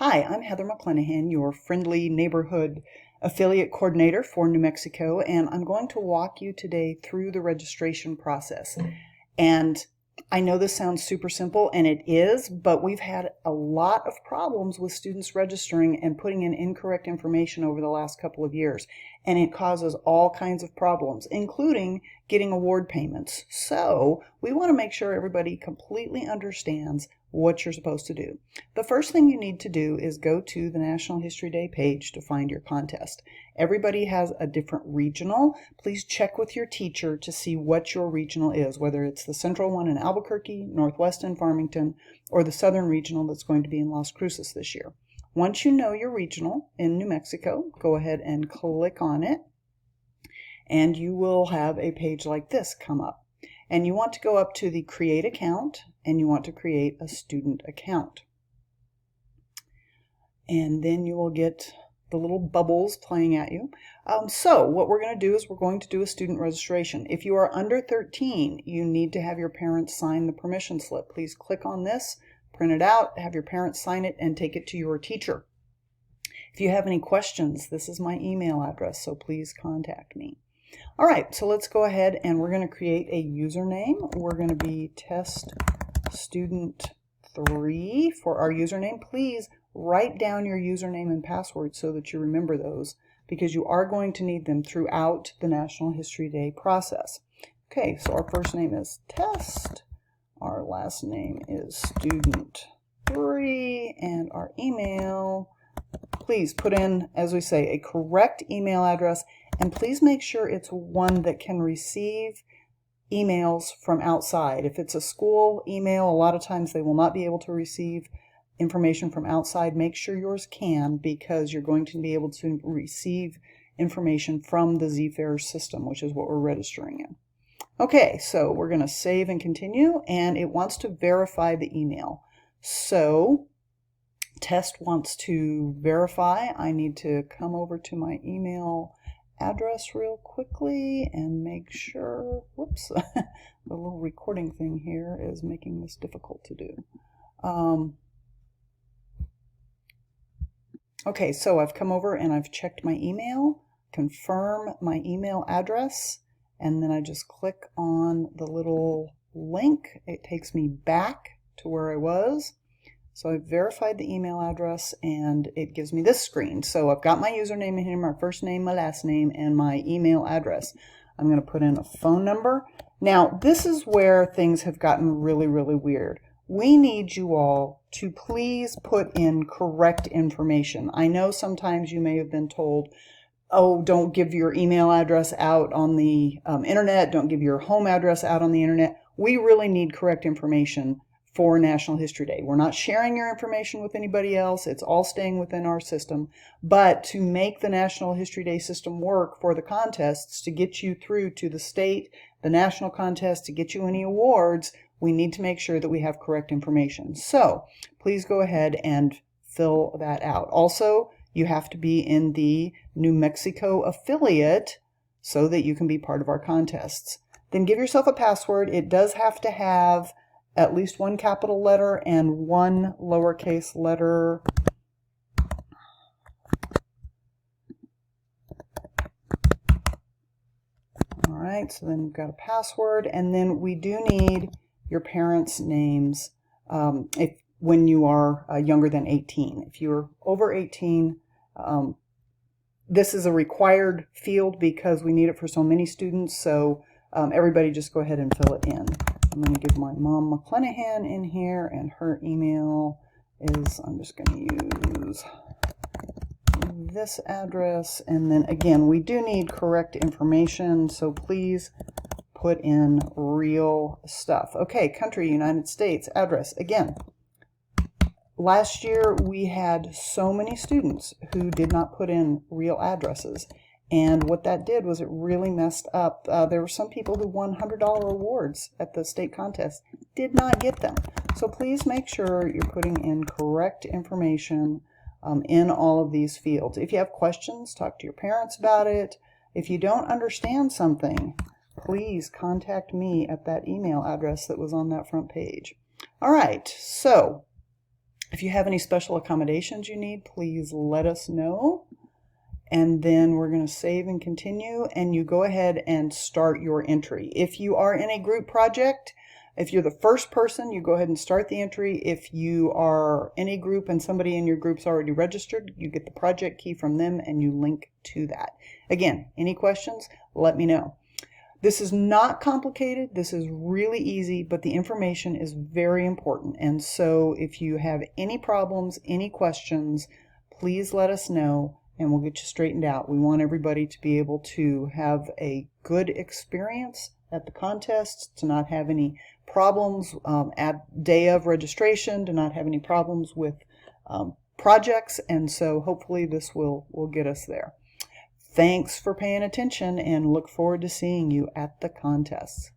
Hi, I'm Heather McClenahan, your friendly neighborhood affiliate coordinator for New Mexico, and I'm going to walk you today through the registration process. And I know this sounds super simple, and it is, but we've had a lot of problems with students registering and putting in incorrect information over the last couple of years, and it causes all kinds of problems, including getting award payments. So we want to make sure everybody completely understands what you're supposed to do. The first thing you need to do is go to the National History Day page to find your contest. Everybody has a different regional. Please check with your teacher to see what your regional is, whether it's the central one in Albuquerque, Northwest in Farmington, or the southern regional that's going to be in Las Cruces this year. Once you know your regional in New Mexico, go ahead and click on it, and you will have a page like this come up. And you want to go up to the Create Account, and you want to create a student account. And then you will get the little bubbles playing at you. So what we're going to do is we're going to do a student registration. If you are under 13, you need to have your parents sign the permission slip. Please click on this, print it out, have your parents sign it, and take it to your teacher. If you have any questions, this is my email address, so please contact me. All right, so let's go ahead and we're going to create a username. We're going to be Test Student 3 for our username. Please write down your username and password so that you remember those, because you are going to need them throughout the National History Day process. Okay, so our first name is Test, our last name is Student 3, and our email, please put in, as we say, a correct email address, and please make sure it's one that can receive emails from outside. If it's a school email, a lot of times they will not be able to receive information from outside. Make sure yours can, because you're going to be able to receive information from the ZFAIR system, which is what we're registering in. Okay, so we're going to save and continue, and it wants to verify the email. So Test wants to verify. I need to come over to my email address real quickly and make sure, whoops, the little recording thing here is making this difficult to do. Okay, so I've come over and I've checked my email, confirm my email address, and then I just click on the little link. It takes me back to where I was. So I've verified the email address and it gives me this screen. So I've got my username in here, my first name, my last name, and my email address. I'm going to put in a phone number. Now, this is where things have gotten really, really weird. We need you all to please put in correct information. I know sometimes you may have been told, oh, don't give your email address out on the internet, don't give your home address out on the internet. We really need correct information for National History Day. We're not sharing your information with anybody else. It's all staying within our system. But to make the National History Day system work for the contests, to get you through to the state, the national contest, to get you any awards, we need to make sure that we have correct information. So please go ahead and fill that out. Also, you have to be in the New Mexico affiliate so that you can be part of our contests. Then give yourself a password. It does have to have at least one capital letter and one lowercase letter. All right, so then you've got a password, and then we do need your parents' names when you are younger than 18. If you're over 18, this is a required field because we need it for so many students, so everybody just go ahead and fill it in. I'm going to give my mom McClenahan in here, and her email is, I'm just going to use this address. And then again, we do need correct information, so please put in real stuff. Okay, country, United States, address. Again, last year we had so many students who did not put in real addresses. And what that did was it really messed up. There were some people who won $100 awards at the state contest, did not get them. So please make sure you're putting in correct information in all of these fields. If you have questions, talk to your parents about it. If you don't understand something, please contact me at that email address that was on that front page. All right, so If you have any special accommodations you need, please let us know. And then we're going to save and continue, and you go ahead and start your entry. If you are in a group project, if you're the first person, you go ahead and start the entry. If you are in a group and somebody in your group's already registered, you get the project key from them and you link to that. Again, any questions, let me know. This is not complicated. This is really easy, but the information is very important. And so if you have any problems, any questions, please let us know and we'll get you straightened out. We want everybody to be able to have a good experience at the contest, to not have any problems at day of registration, to not have any problems with projects, and so hopefully this will get us there. Thanks for paying attention and look forward to seeing you at the contests.